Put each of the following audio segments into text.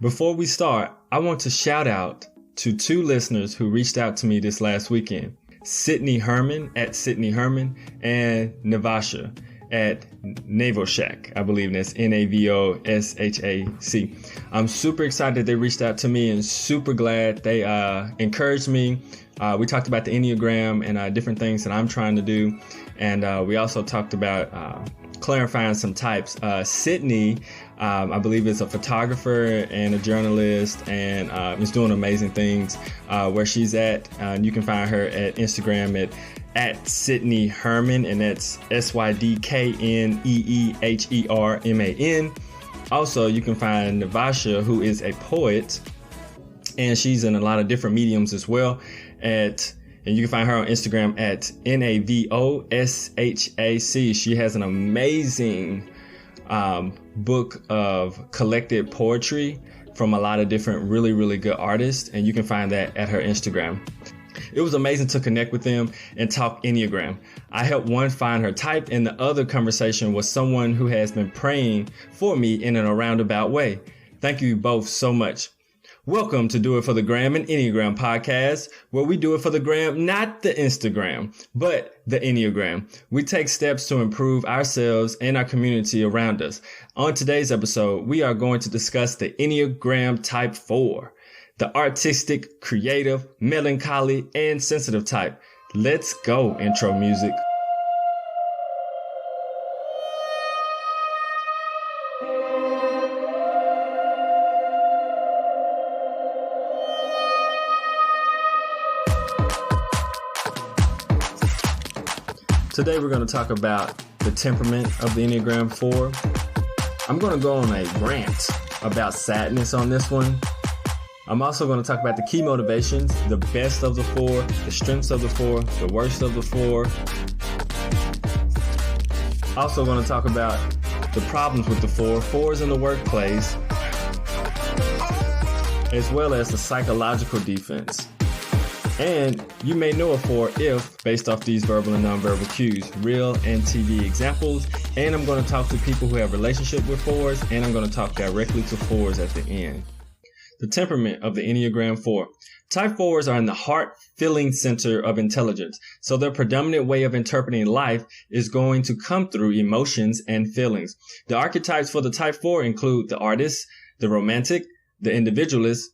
Before we start, I want to shout out to two listeners who reached out to me this last weekend. Sydney Herman at Sydney Herman and Navasha at Navoshack. I believe that's Navoshac. I'm super excited they reached out to me and super glad they encouraged me. We talked about the Enneagram and different things that I'm trying to do. And we also talked about clarifying some types. Sydney, I believe, is a photographer and a journalist and is doing amazing things where she's at. You can find her at Instagram at Sydney Herman, and that's SYDKNEEHERMAN. Also, you can find Navasha, who is a poet, and she's in a lot of different mediums as well. And you can find her on Instagram at NAVOSHAC. She has an amazing book of collected poetry from a lot of different really, really good artists. And you can find that at her Instagram. It was amazing to connect with them and talk Enneagram. I helped one find her type, and the other conversation was someone who has been praying for me in a roundabout way. Thank you both so much. Welcome to Do It for the Gram and Enneagram podcast, where we do it for the gram, not the Instagram, but the Enneagram. We take steps to improve ourselves and our community around us. On today's episode, we are going to discuss the Enneagram Type 4, the artistic, creative, melancholy, and sensitive type. Let's go, intro music. Today we're going to talk about the temperament of the Enneagram 4. I'm going to go on a rant about sadness on this one. I'm also going to talk about the key motivations, the best of the 4, the strengths of the 4, the worst of the 4. Also going to talk about the problems with the 4s in the workplace, as well as the psychological defense. And you may know a 4 if, based off these verbal and nonverbal cues, real and TV examples. And I'm going to talk to people who have relationship with 4s, and I'm going to talk directly to 4s at the end. The temperament of the Enneagram 4. Type 4s are in the heart feeling center of intelligence, so their predominant way of interpreting life is going to come through emotions and feelings. The archetypes for the Type 4 include the artist, the romantic, the individualist,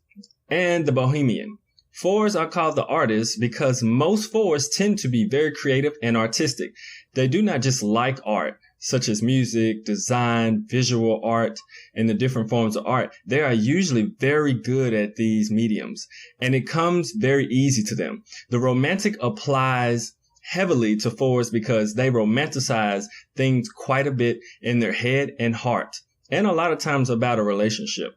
and the bohemian. 4s are called the artists because most 4s tend to be very creative and artistic. They do not just like art, such as music, design, visual art, and the different forms of art. They are usually very good at these mediums, and it comes very easy to them. The romantic applies heavily to 4s because they romanticize things quite a bit in their head and heart, and a lot of times about a relationship.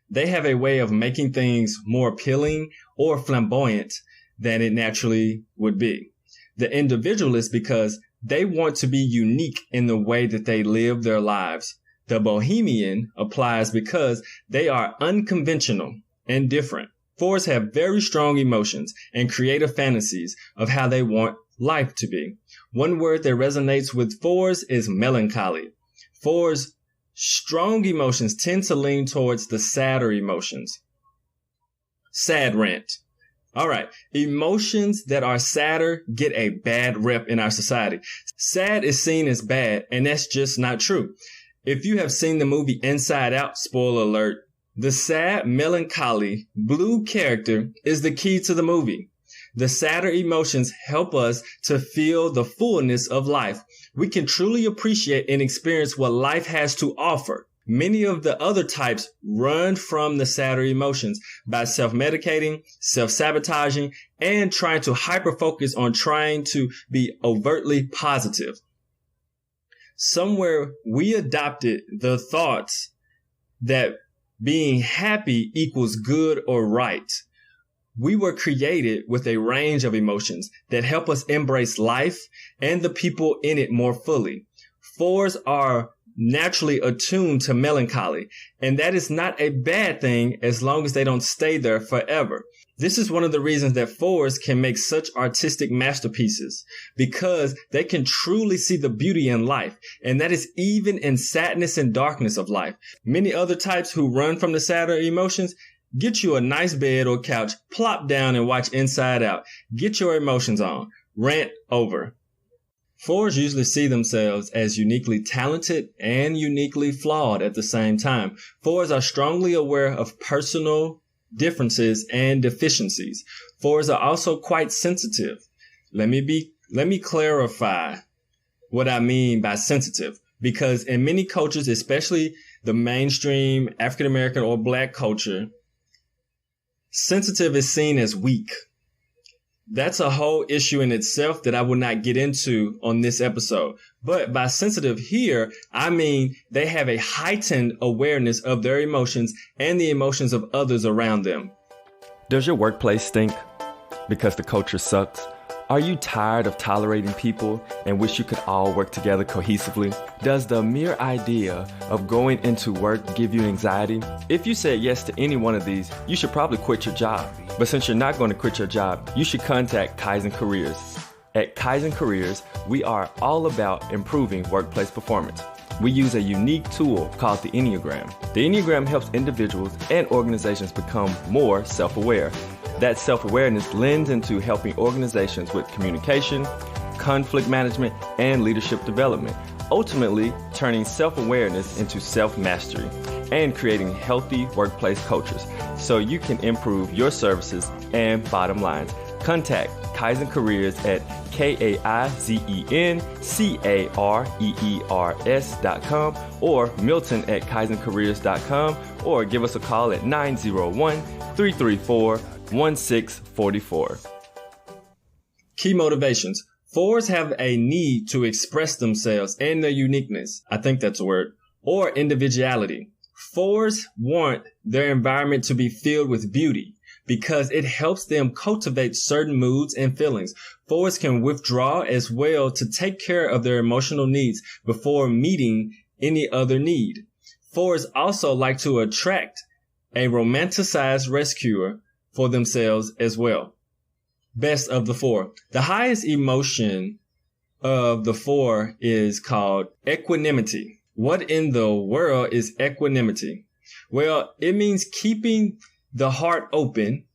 They have a way of making things more appealing or flamboyant than it naturally would be. The individualist because they want to be unique in the way that they live their lives. The bohemian applies because they are unconventional and different. 4s have very strong emotions and creative fantasies of how they want life to be. One word that resonates with 4s is melancholy. 4s' strong emotions tend to lean towards the sadder emotions. Sad rant. All right. Emotions that are sadder get a bad rep in our society. Sad is seen as bad, and that's just not true. If you have seen the movie Inside Out, spoiler alert, the sad, melancholy, blue character is the key to the movie. The sadder emotions help us to feel the fullness of life. We can truly appreciate and experience what life has to offer. Many of the other types run from the sadder emotions by self-medicating, self-sabotaging, and trying to hyper-focus on trying to be overtly positive. Somewhere we adopted the thoughts that being happy equals good or right. We were created with a range of emotions that help us embrace life and the people in it more fully. 4s are naturally attuned to melancholy, and that is not a bad thing as long as they don't stay there forever. This is one of the reasons that fours can make such artistic masterpieces, because they can truly see the beauty in life, and that is even in sadness and darkness of life. Many other types who run from the sadder emotions, get you a nice bed or couch, plop down and watch Inside Out. Get your emotions on. Rant over. Fours usually see themselves as uniquely talented and uniquely flawed at the same time. Fours are strongly aware of personal differences and deficiencies. Fours are also quite sensitive. Let me clarify what I mean by sensitive, because in many cultures, especially the mainstream African American or Black culture, sensitive is seen as weak. That's a whole issue in itself that I will not get into on this episode. But by sensitive here, I mean they have a heightened awareness of their emotions and the emotions of others around them. Does your workplace stink because the culture sucks? Are you tired of tolerating people and wish you could all work together cohesively? Does the mere idea of going into work give you anxiety? If you said yes to any one of these, you should probably quit your job. But since you're not going to quit your job, you should contact Kaizen Careers. At Kaizen Careers, we are all about improving workplace performance. We use a unique tool called the Enneagram. The Enneagram helps individuals and organizations become more self-aware. That self-awareness lends into helping organizations with communication, conflict management, and leadership development, ultimately turning self-awareness into self-mastery and creating healthy workplace cultures so you can improve your services and bottom lines. Contact Kaizen Careers at KAIZENCAREERS.com or Milton at KaizenCareers.com, or give us a call at 901-334-1644. Key motivations. Fours have a need to express themselves and their uniqueness. I think that's a word. Or individuality. Fours want their environment to be filled with beauty because it helps them cultivate certain moods and feelings. Fours can withdraw as well to take care of their emotional needs before meeting any other need. Fours also like to attract a romanticized rescuer for themselves as well. Best of the four. The highest emotion of the four is called equanimity. What in the world is equanimity? Well, it means keeping the heart open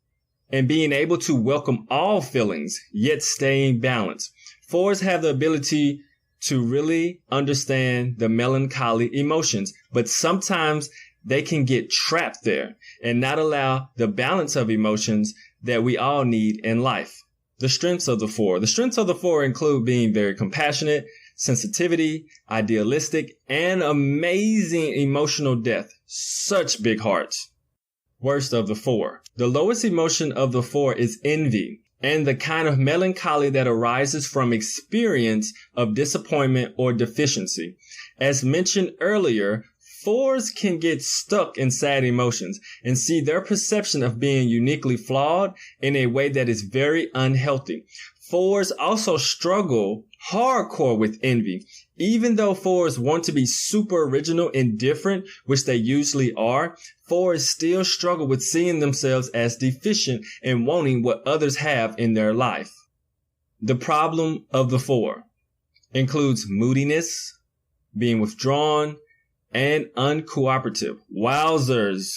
and being able to welcome all feelings, yet staying balanced. Fours have the ability to really understand the melancholy emotions, but sometimes they can get trapped there and not allow the balance of emotions that we all need in life. The strengths of the four. The strengths of the four include being very compassionate, sensitivity, idealistic, and amazing emotional depth. Such big hearts. Worst of the four. The lowest emotion of the four is envy, and the kind of melancholy that arises from experience of disappointment or deficiency. As mentioned earlier, fours can get stuck in sad emotions and see their perception of being uniquely flawed in a way that is very unhealthy. Fours also struggle hardcore with envy. Even though fours want to be super original and different, which they usually are, fours still struggle with seeing themselves as deficient and wanting what others have in their life. The problem of the four includes moodiness, being withdrawn, and uncooperative. Wowzers.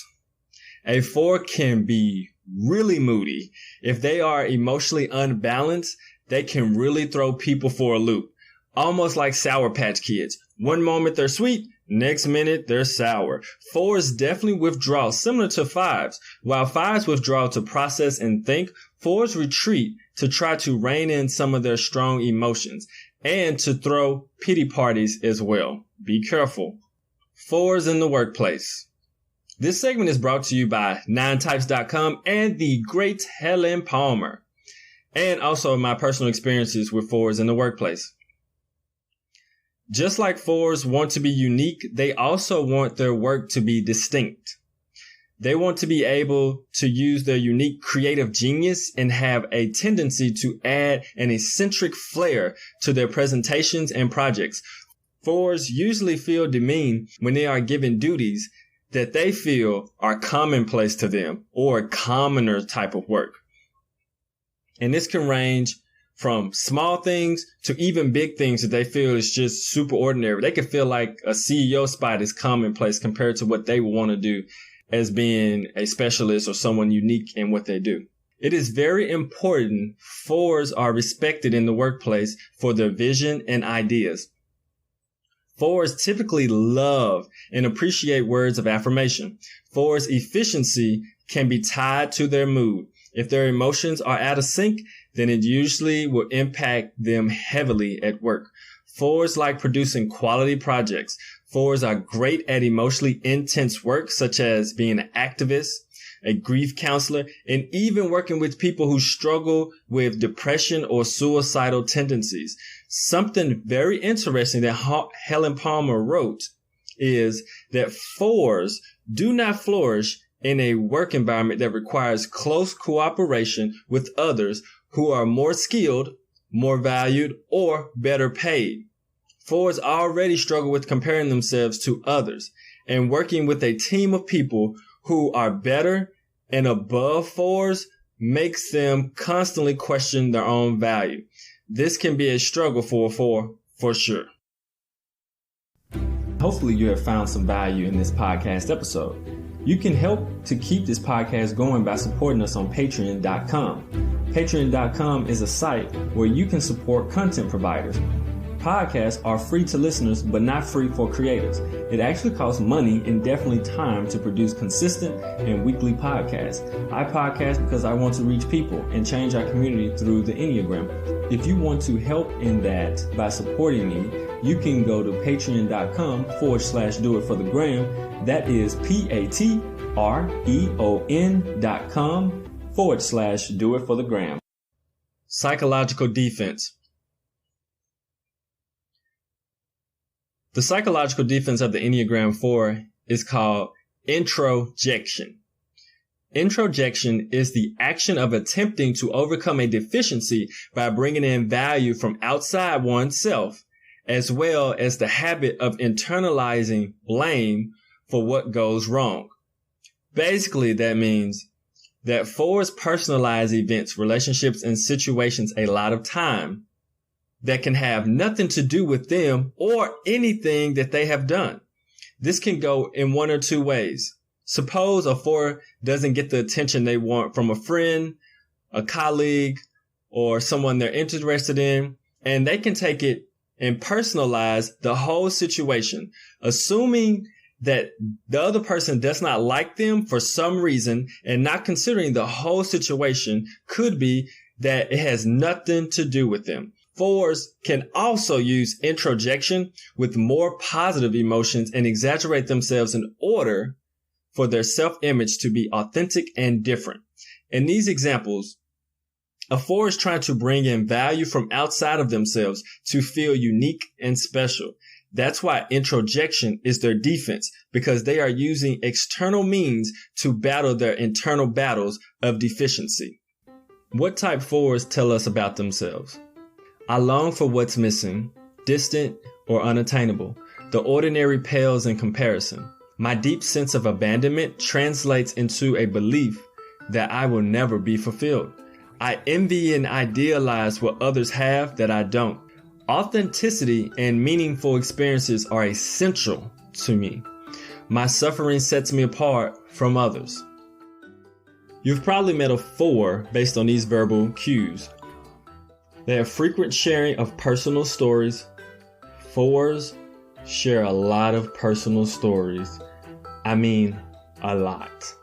A four can be really moody. If they are emotionally unbalanced, they can really throw people for a loop. Almost like Sour Patch Kids. One moment they're sweet, next minute they're sour. Fours definitely withdraw, similar to fives. While fives withdraw to process and think, fours retreat to try to rein in some of their strong emotions and to throw pity parties as well. Be careful. Fours in the workplace. This segment is brought to you by 9types.com and the great Helen Palmer, and also my personal experiences with fours in the workplace. Just like fours want to be unique, they also want their work to be distinct. They want to be able to use their unique creative genius and have a tendency to add an eccentric flair to their presentations and projects. Fours usually feel demeaned when they are given duties that they feel are commonplace to them or a commoner type of work. And this can range from small things to even big things that they feel is just super ordinary. They can feel like a CEO spot is commonplace compared to what they would want to do as being a specialist or someone unique in what they do. It is very important fours are respected in the workplace for their vision and ideas. Fours typically love and appreciate words of affirmation. Fours' efficiency can be tied to their mood. If their emotions are out of sync, then it usually will impact them heavily at work. Fours like producing quality projects. Fours are great at emotionally intense work, such as being an activist, a grief counselor, and even working with people who struggle with depression or suicidal tendencies. Something very interesting that Helen Palmer wrote is that fours do not flourish in a work environment that requires close cooperation with others who are more skilled, more valued, or better paid. Fours already struggle with comparing themselves to others, and working with a team of people who are better and above fours makes them constantly question their own value. This can be a struggle for a four, for sure. Hopefully you have found some value in this podcast episode. You can help to keep this podcast going by supporting us on Patreon.com. Patreon.com is a site where you can support content providers. Podcasts are free to listeners, but not free for creators. It actually costs money and definitely time to produce consistent and weekly podcasts. I podcast because I want to reach people and change our community through the Enneagram. If you want to help in that by supporting me, you can go to patreon.com/doitforthegram. That is patreon.com/doitforthegram. Psychological defense. The psychological defense of the Enneagram 4 is called introjection. Introjection is the action of attempting to overcome a deficiency by bringing in value from outside oneself, as well as the habit of internalizing blame for what goes wrong. Basically, that means that fours personalize events, relationships, and situations a lot of time that can have nothing to do with them or anything that they have done. This can go in one or two ways. Suppose a four doesn't get the attention they want from a friend, a colleague, or someone they're interested in, and they can take it and personalize the whole situation, assuming that the other person does not like them for some reason and not considering the whole situation could be that it has nothing to do with them. Fours can also use introjection with more positive emotions and exaggerate themselves in order for their self-image to be authentic and different. In these examples, a four is trying to bring in value from outside of themselves to feel unique and special. That's why introjection is their defense, because they are using external means to battle their internal battles of deficiency. What type fours tell us about themselves? I long for what's missing, distant or unattainable. The ordinary pales in comparison. My deep sense of abandonment translates into a belief that I will never be fulfilled. I envy and idealize what others have that I don't. Authenticity and meaningful experiences are essential to me. My suffering sets me apart from others. You've probably met a four based on these verbal cues. They have frequent sharing of personal stories. Fours share a lot of personal stories. I mean, a lot.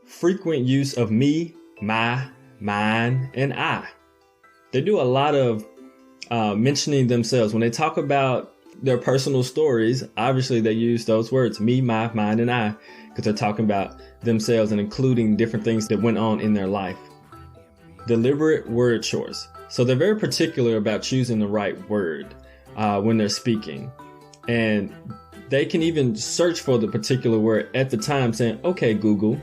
Frequent use of me, my, mine, and I. They do a lot of mentioning themselves. When they talk about their personal stories, obviously they use those words, me, my, mine, and I, because they're talking about themselves and including different things that went on in their life. Deliberate word choice. So they're very particular about choosing the right word when they're speaking. And they can even search for the particular word at the time saying, okay, Google,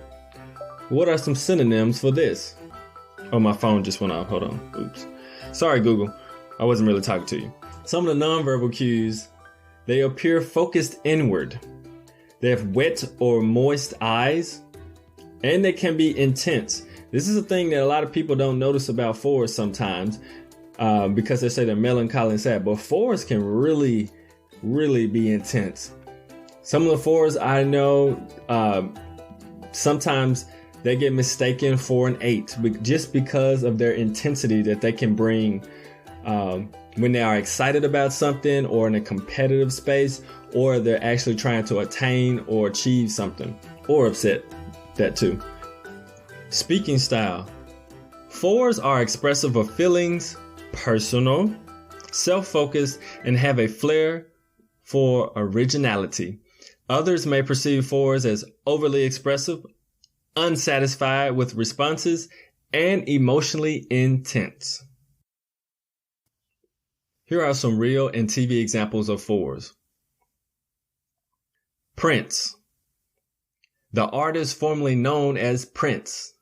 what are some synonyms for this? Oh, my phone just went off. Hold on. Oops. Sorry, Google. I wasn't really talking to you. Some of the nonverbal cues, they appear focused inward. They have wet or moist eyes, and they can be intense. This is a thing that a lot of people don't notice about 4s sometimes because they say they're melancholy and sad, but 4s can really, really be intense. Some of the 4s I know, sometimes they get mistaken for an 8 just because of their intensity that they can bring when they are excited about something or in a competitive space, or they're actually trying to attain or achieve something, or upset, that too. Speaking style. 4s are expressive of feelings, personal, self-focused, and have a flair for originality. Others may perceive 4s as overly expressive, unsatisfied with responses, and emotionally intense. Here are some real and TV examples of 4s. Prince. The artist formerly known as Prince.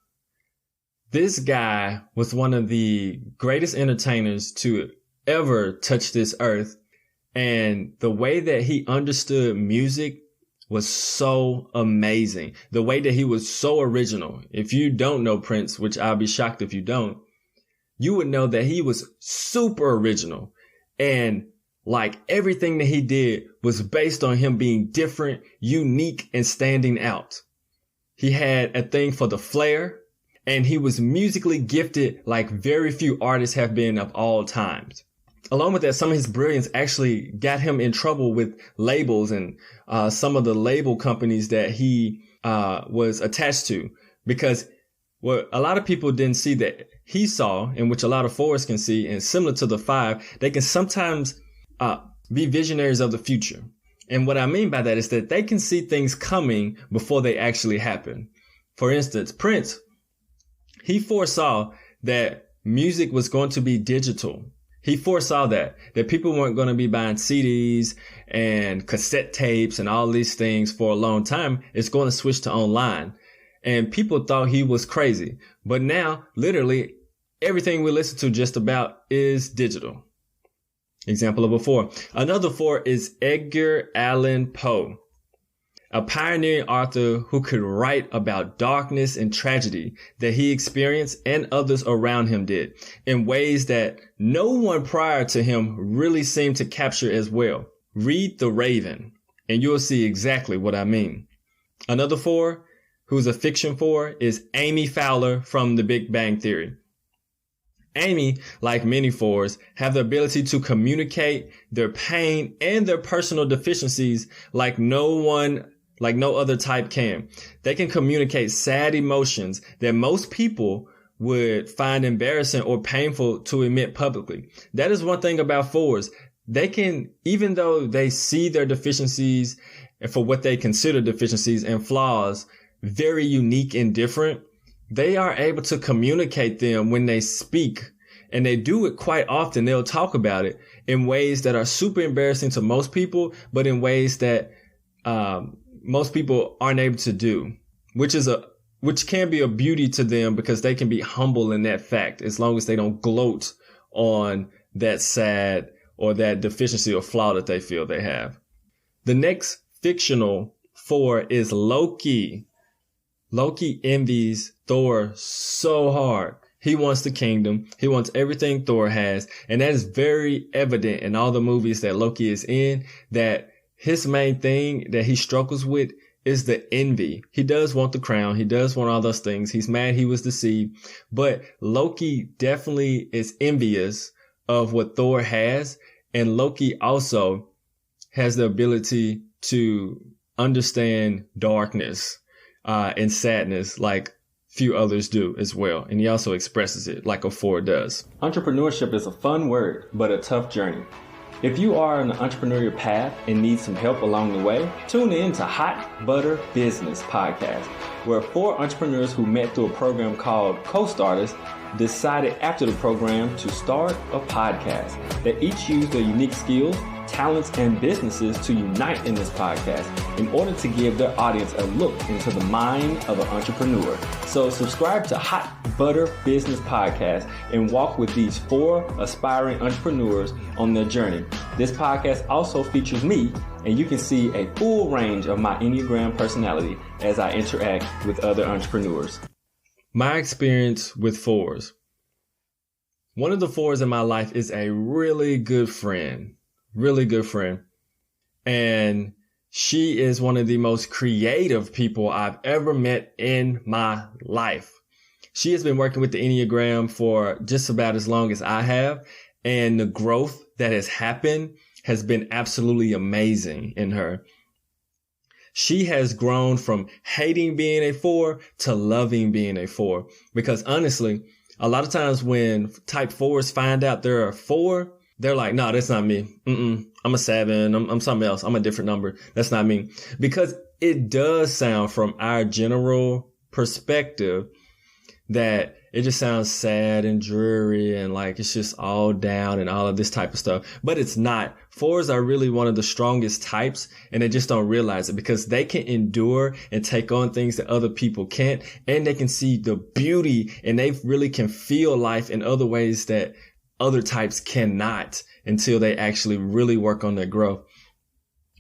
This guy was one of the greatest entertainers to ever touch this earth, and the way that he understood music was so amazing. The way that he was so original. If you don't know Prince, which I'll be shocked if you don't, you would know that he was super original. And like everything that he did was based on him being different, unique, and standing out. He had a thing for the flair, and he was musically gifted like very few artists have been of all times. Along with that, some of his brilliance actually got him in trouble with labels and some of the label companies that he was attached to, because what a lot of people didn't see that he saw, and which a lot of 4s can see, and similar to the 5, they can sometimes be visionaries of the future. And what I mean by that is that they can see things coming before they actually happen. For instance, Prince, he foresaw that music was going to be digital. He foresaw that people weren't going to be buying CDs and cassette tapes and all these things for a long time. It's going to switch to online. And people thought he was crazy. But now, literally, everything we listen to just about is digital. Example of a 4. Another 4 is Edgar Allan Poe, a pioneering author who could write about darkness and tragedy that he experienced and others around him did in ways that no one prior to him really seemed to capture as well. Read The Raven, and you'll see exactly what I mean. Another 4, who's a fiction 4, is Amy Fowler from The Big Bang Theory. Amy, like many 4s, have the ability to communicate their pain and their personal deficiencies like no other type can. They can communicate sad emotions that most people would find embarrassing or painful to admit publicly. That is one thing about 4s. They can, even though they see their deficiencies for what they consider deficiencies and flaws very unique and different, they are able to communicate them when they speak, and they do it quite often. They'll talk about it in ways that are super embarrassing to most people, but in ways that most people aren't able to do, which can be a beauty to them because they can be humble in that fact as long as they don't gloat on that sad or that deficiency or flaw that they feel they have. The next fictional 4 is Loki. Loki envies Thor so hard. He wants the kingdom. He wants everything Thor has. And that is very evident in all the movies that Loki is in, that his main thing that he struggles with is the envy. He does want the crown. He does want all those things. He's mad he was deceived. But Loki definitely is envious of what Thor has. And Loki also has the ability to understand darkness and sadness like few others do as well. And he also expresses it like a 4 does. Entrepreneurship is a fun word, but a tough journey. If you are on an entrepreneurial path and need some help along the way, tune in to Hot Butter Business Podcast, where 4 entrepreneurs who met through a program called Co-Starters decided after the program to start a podcast. They each use their unique skills talents, and businesses to unite in this podcast in order to give their audience a look into the mind of an entrepreneur. So subscribe to Hot Butter Business Podcast and walk with these 4 aspiring entrepreneurs on their journey. This podcast also features me, and you can see a full range of my Enneagram personality as I interact with other entrepreneurs. My experience with 4s. One of the 4s in my life is a really good friend. And she is one of the most creative people I've ever met in my life. She has been working with the Enneagram for just about as long as I have. And the growth that has happened has been absolutely amazing in her. She has grown from hating being a 4 to loving being a 4. Because honestly, a lot of times when type 4s find out they're a 4, they're like, no, that's not me. I'm a 7. I'm something else. I'm a different number. That's not me. Because it does sound from our general perspective that it just sounds sad and dreary and like it's just all down and all of this type of stuff. But it's not. 4s are really one of the strongest types, and they just don't realize it because they can endure and take on things that other people can't. And they can see the beauty, and they really can feel life in other ways that other types cannot until they actually really work on their growth.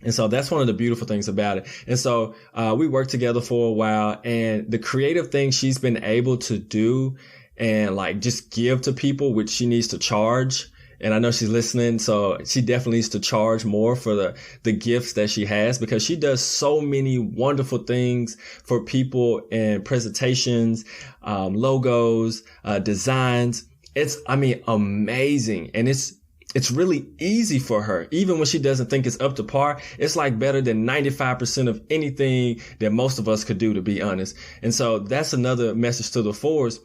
And so that's one of the beautiful things about it. And so we worked together for a while, and the creative thing she's been able to do and like just give to people, which she needs to charge. And I know she's listening, so she definitely needs to charge more for the gifts that she has, because she does so many wonderful things for people in presentations, logos, designs. It's amazing. And it's really easy for her. Even when she doesn't think it's up to par, it's like better than 95% of anything that most of us could do, to be honest. And so that's another message to the 4s.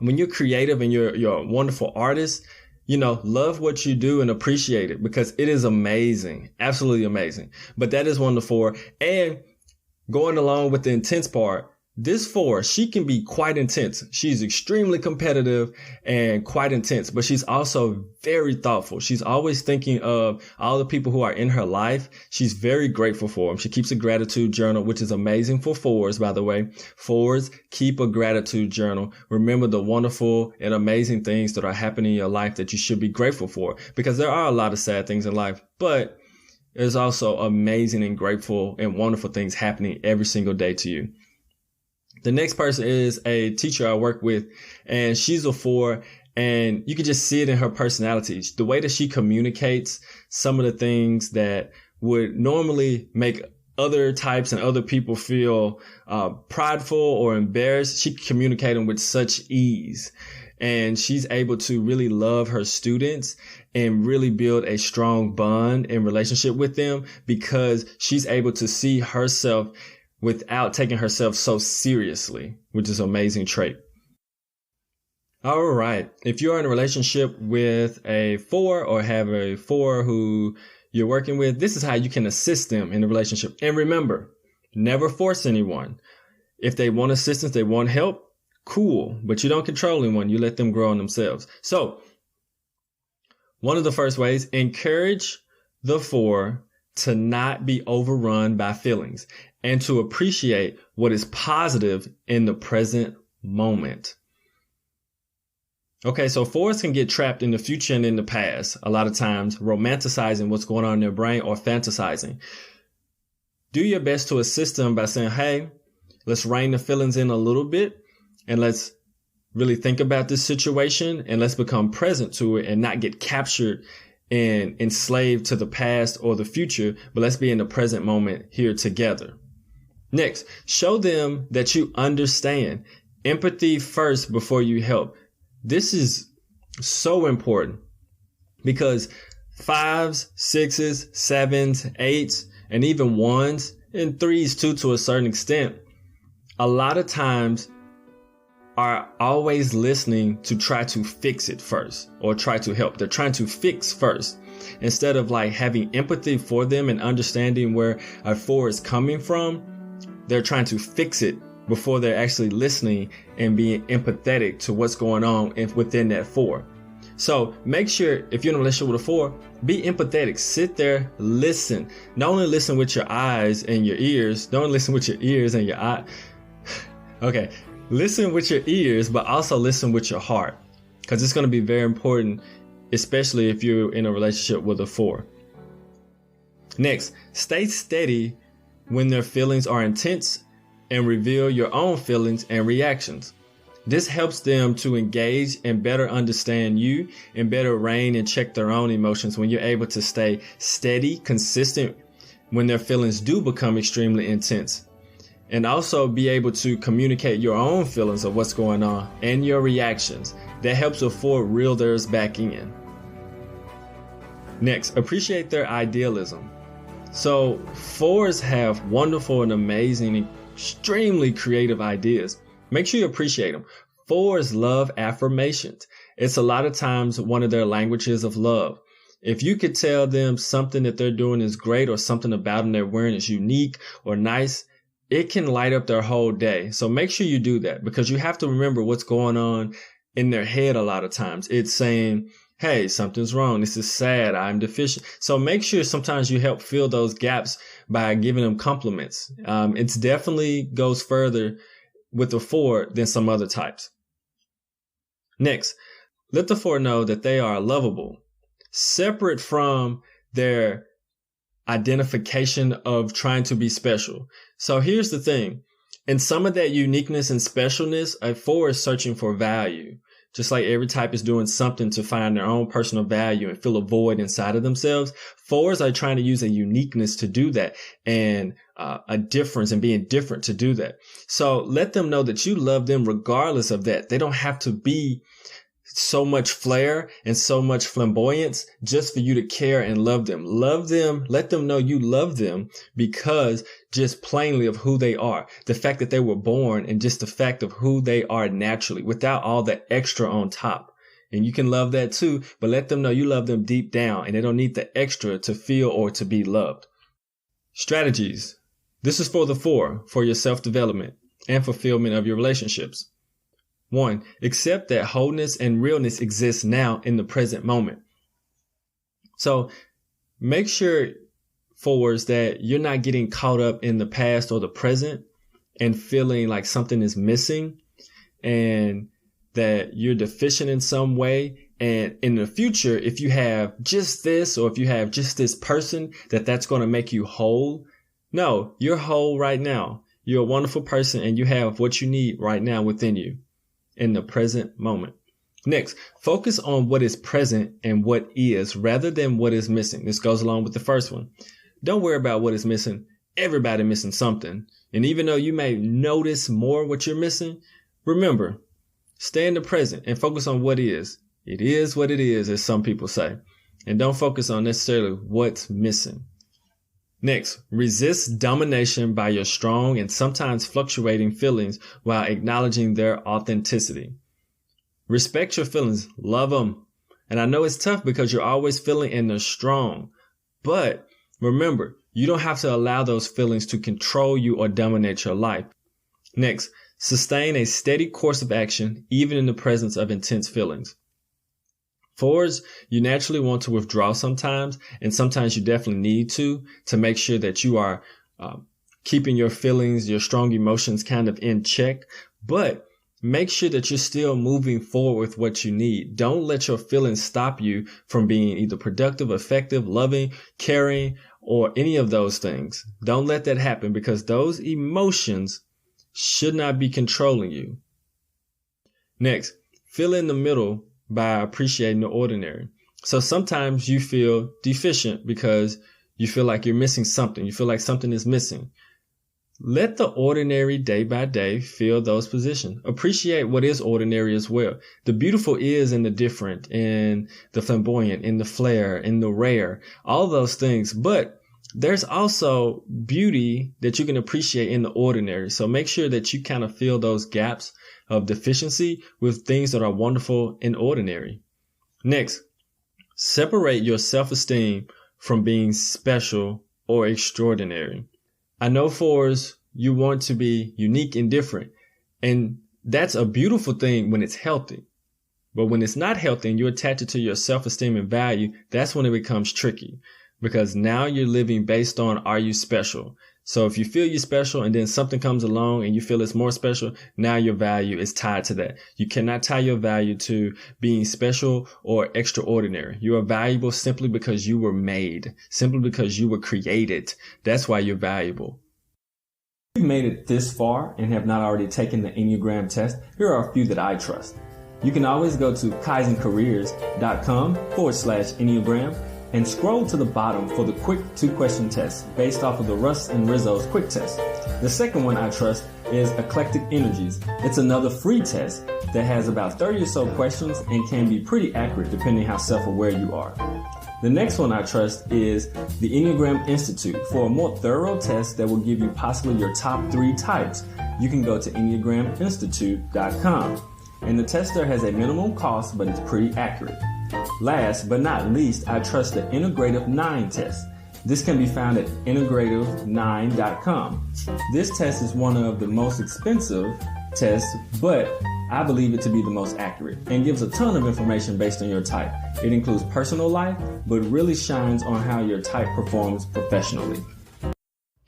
When you're creative and you're a wonderful artist, love what you do and appreciate it, because it is amazing. Absolutely amazing. But that is one of the 4. And going along with the intense part, this 4, she can be quite intense. She's extremely competitive and quite intense, but she's also very thoughtful. She's always thinking of all the people who are in her life. She's very grateful for them. She keeps a gratitude journal, which is amazing for 4s, by the way. 4s, keep a gratitude journal. Remember the wonderful and amazing things that are happening in your life that you should be grateful for, because there are a lot of sad things in life, but there's also amazing and grateful and wonderful things happening every single day to you. The next person is a teacher I work with, and she's a 4, and you can just see it in her personality. The way that she communicates some of the things that would normally make other types and other people feel prideful or embarrassed, she can communicate them with such ease. And she's able to really love her students and really build a strong bond and relationship with them, because she's able to see herself without taking herself so seriously, which is an amazing trait. All right. If you're in a relationship with a 4 or have a 4 who you're working with, this is how you can assist them in the relationship. And remember, never force anyone. If they want assistance, they want help, cool. But you don't control anyone. You let them grow on themselves. So one of the first ways, encourage the 4 to not be overrun by feelings and to appreciate what is positive in the present moment. Okay, so 4s can get trapped in the future and in the past, a lot of times romanticizing what's going on in their brain or fantasizing. Do your best to assist them by saying, hey, let's rein the feelings in a little bit, and let's really think about this situation, and let's become present to it and not get captured and enslaved to the past or the future, but let's be in the present moment here together. Next, show them that you understand. Empathy first before you help. This is so important, because 5s, 6s, 7s, 8s, and even 1s, and 3s too, to a certain extent, a lot of times are always listening to try to fix it first or try to help. They're trying to fix first instead of like having empathy for them and understanding where a 4 is coming from. They're trying to fix it before they're actually listening and being empathetic to what's going on within that 4. So make sure if you're in a relationship with a 4, be empathetic. Sit there, listen. Not only listen with your eyes and your ears. Don't listen with your ears and your eye. Okay. Listen with your ears, but also listen with your heart. Because it's going to be very important, especially if you're in a relationship with a 4. Next, stay steady when their feelings are intense and reveal your own feelings and reactions. This helps them to engage and better understand you and better rein and check their own emotions when you're able to stay steady, consistent when their feelings do become extremely intense. And also be able to communicate your own feelings of what's going on and your reactions. That helps a 4 reel theirs back in. Next, appreciate their idealism. So 4s have wonderful and amazing and extremely creative ideas. Make sure you appreciate them. 4s love affirmations. It's a lot of times one of their languages of love. If you could tell them something that they're doing is great or something about them they're wearing is unique or nice, it can light up their whole day. So make sure you do that, because you have to remember what's going on in their head a lot of times. It's saying, hey, something's wrong. This is sad. I'm deficient. So make sure sometimes you help fill those gaps by giving them compliments. It definitely goes further with the 4 than some other types. Next, let the 4 know that they are lovable, separate from their identification of trying to be special. So here's the thing. In some of that uniqueness and specialness, a 4 is searching for value. Just like every type is doing something to find their own personal value and fill a void inside of themselves, 4s are trying to use a uniqueness to do that and a difference and being different to do that. So let them know that you love them regardless of that. They don't have to be so much flair and so much flamboyance just for you to care and love them. Love them. Let them know you love them because just plainly of who they are. The fact that they were born and just the fact of who they are naturally without all the extra on top. And you can love that too, but let them know you love them deep down and they don't need the extra to feel or to be loved. Strategies. This is for the 4, for your self-development and fulfillment of your relationships. 1, accept that wholeness and realness exists now in the present moment. So make sure, 4s, that you're not getting caught up in the past or the present and feeling like something is missing and that you're deficient in some way. And in the future, if you have just this or if you have just this person, that's going to make you whole. No, you're whole right now. You're a wonderful person and you have what you need right now within you in the present moment. Next, focus on what is present and what is rather than what is missing. This goes along with the first one. Don't worry about what is missing. Everybody missing something. And even though you may notice more what you're missing, remember, stay in the present and focus on what is. It is what it is, as some people say. And don't focus on necessarily what's missing. Next, resist domination by your strong and sometimes fluctuating feelings while acknowledging their authenticity. Respect your feelings. Love them. And I know it's tough because you're always feeling and they're strong. But remember, you don't have to allow those feelings to control you or dominate your life. Next, sustain a steady course of action even in the presence of intense feelings. 4s, you naturally want to withdraw sometimes, and sometimes you definitely need to make sure that you are keeping your feelings, your strong emotions kind of in check. But make sure that you're still moving forward with what you need. Don't let your feelings stop you from being either productive, effective, loving, caring, or any of those things. Don't let that happen because those emotions should not be controlling you. Next, fill in the middle by appreciating the ordinary. So sometimes you feel deficient because you feel like you're missing something. You feel like something is missing. Let the ordinary day by day fill those positions. Appreciate what is ordinary as well. The beautiful is in the different, in the flamboyant, in the flair, in the rare, all those things. But there's also beauty that you can appreciate in the ordinary. So make sure that you kind of fill those gaps of deficiency with things that are wonderful and ordinary. Next, separate your self-esteem from being special or extraordinary. I know 4s, you want to be unique and different, and that's a beautiful thing when it's healthy. But when it's not healthy and you attach it to your self-esteem and value, that's when it becomes tricky, because now you're living based on, are you special? So if you feel you're special and then something comes along and you feel it's more special, now your value is tied to that. You cannot tie your value to being special or extraordinary. You are valuable simply because you were made, simply because you were created. That's why you're valuable. If you've made it this far and have not already taken the Enneagram test, here are a few that I trust. You can always go to kaizencareers.com/Enneagram and scroll to the bottom for the quick 2-question test based off of the Russ and Rizzo's quick test. The second one I trust is Eclectic Energies. It's another free test that has about 30 or so questions and can be pretty accurate depending how self-aware you are. The next one I trust is the Enneagram Institute. For a more thorough test that will give you possibly your top 3 types, you can go to EnneagramInstitute.com. And the test there has a minimum cost, but it's pretty accurate. Last but not least, I trust the Integrative 9 test. This can be found at integrative9.com. This test is one of the most expensive tests, but I believe it to be the most accurate and gives a ton of information based on your type. It includes personal life, but really shines on how your type performs professionally.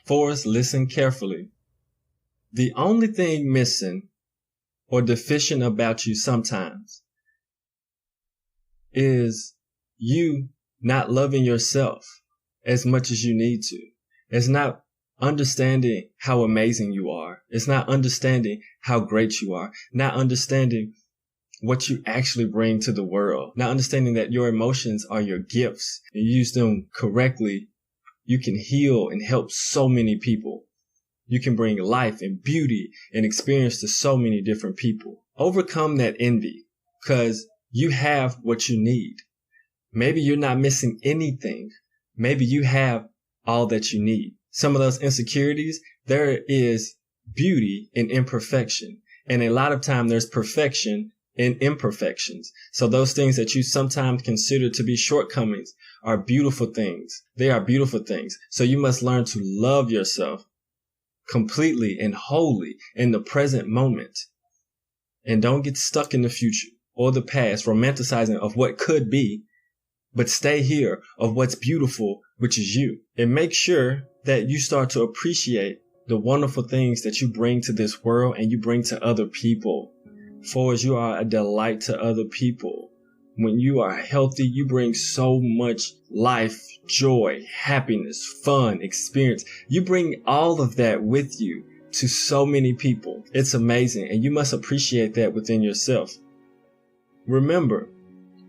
4s, listen carefully. The only thing missing or deficient about you sometimes is you not loving yourself as much as you need to. It's not understanding how amazing you are. It's not understanding how great you are. Not understanding what you actually bring to the world. Not understanding that your emotions are your gifts. And you use them correctly, you can heal and help so many people. You can bring life and beauty and experience to so many different people. Overcome that envy, because you have what you need. Maybe you're not missing anything. Maybe you have all that you need. Some of those insecurities, there is beauty in imperfection. And a lot of time there's perfection in imperfections. So those things that you sometimes consider to be shortcomings are beautiful things. They are beautiful things. So you must learn to love yourself completely and wholly in the present moment. And don't get stuck in the future or the past, romanticizing of what could be, but stay here of what's beautiful, which is you. And make sure that you start to appreciate the wonderful things that you bring to this world and you bring to other people. For as you are a delight to other people. When you are healthy, you bring so much life, joy, happiness, fun, experience. You bring all of that with you to so many people. It's amazing, and you must appreciate that within yourself. Remember,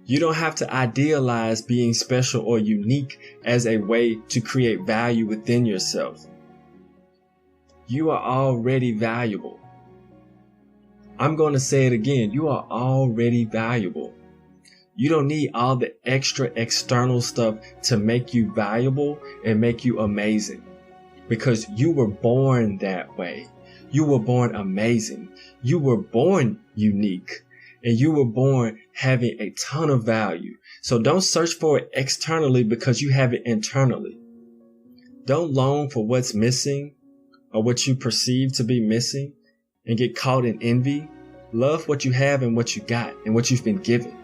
you don't have to idealize being special or unique as a way to create value within yourself. You are already valuable. I'm going to say it again. You are already valuable. You don't need all the extra external stuff to make you valuable and make you amazing, because you were born that way. You were born amazing. You were born unique, and you were born having a ton of value. So don't search for it externally because you have it internally. Don't long for what's missing or what you perceive to be missing and get caught in envy. Love what you have and what you got and what you've been given.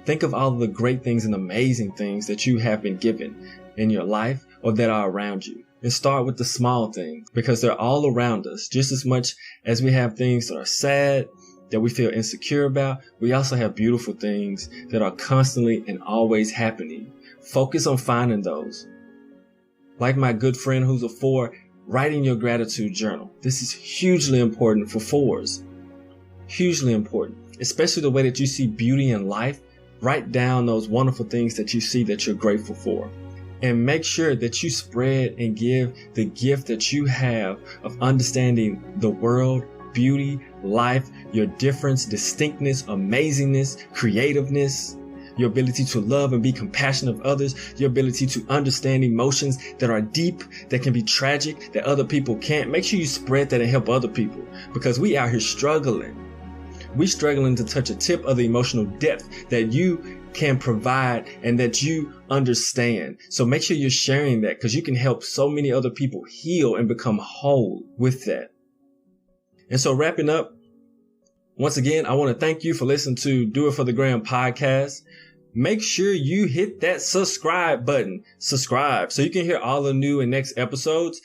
Think of all of the great things and amazing things that you have been given in your life or that are around you. And start with the small things, because they're all around us. Just as much as we have things that are sad, that we feel insecure about, we also have beautiful things that are constantly and always happening. Focus on finding those. Like my good friend who's a 4, writing your gratitude journal. This is hugely important for 4s. Hugely important, especially the way that you see beauty in life. Write down those wonderful things that you see that you're grateful for. And make sure that you spread and give the gift that you have of understanding the world, beauty, life, your difference, distinctness, amazingness, creativeness, your ability to love and be compassionate of others, your ability to understand emotions that are deep, that can be tragic, that other people can't. Make sure you spread that and help other people, because we out here struggling. We're struggling to touch a tip of the emotional depth that you can provide and that you understand. So make sure you're sharing that, because you can help so many other people heal and become whole with that. And so wrapping up, Once again, I want to thank you for listening to Do It For The Gram podcast. Make sure you hit that subscribe button. Subscribe so you can hear all the new and next episodes.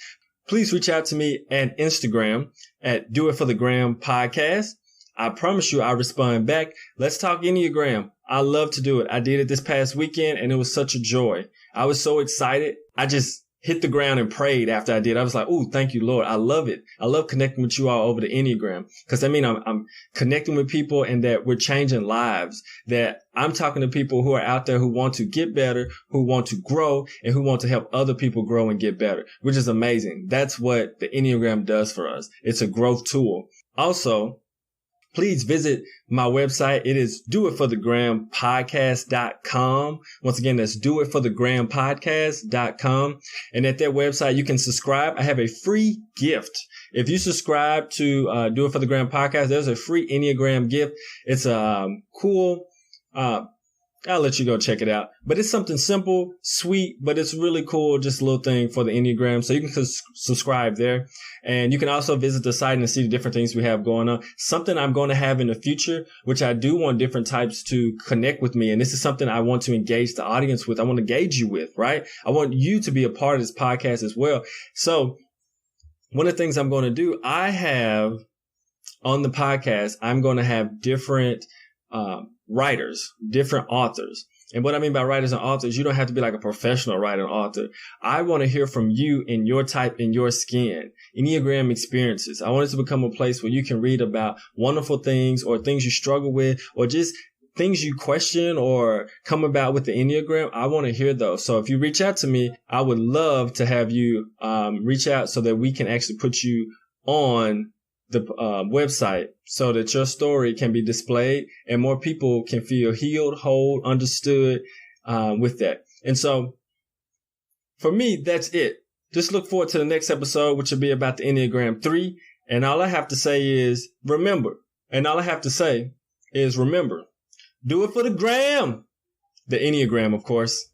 Please reach out to me at Instagram at Do It For The Gram podcast. I promise you I'll respond back. Let's talk Enneagram. I love to do it. I did it this past weekend and it was such a joy. I was so excited. I just hit the ground and prayed after I did. I was like, oh, thank you, Lord. I love it. I love connecting with you all over the Enneagram because I mean, I'm connecting with people and that we're changing lives, that I'm talking to people who are out there who want to get better, who want to grow, and who want to help other people grow and get better, which is amazing. That's what the Enneagram does for us. It's a growth tool. Also, please visit my website. It is doitforthegrampodcast.com. Once again, that's doitforthegrampodcast.com. And at that website, you can subscribe. I have a free gift. If you subscribe to Do It For The Gram podcast, there's a free Enneagram gift. It's cool. I'll let you go check it out. But it's something simple, sweet, but it's really cool. Just a little thing for the Enneagram. So you can subscribe there. And you can also visit the site and see the different things we have going on. Something I'm going to have in the future, which I do want different types to connect with me. And this is something I want to engage the audience with. I want to engage you with, right? I want you to be a part of this podcast as well. So one of the things I'm going to do, I have on the podcast, I'm going to have different writers, different authors. And what I mean by writers and authors, you don't have to be like a professional writer and author. I want to hear from you in your type, in your skin, Enneagram experiences. I want it to become a place where you can read about wonderful things or things you struggle with or just things you question or come about with the Enneagram. I want to hear those. So if you reach out to me, I would love to have you reach out so that we can actually put you on the website so that your story can be displayed and more people can feel healed, whole, understood with that. And so for me, that's it. Just look forward to the next episode, which will be about the Enneagram 3. And all I have to say is remember. And all I have to say is remember. Do it for the gram. The Enneagram, of course.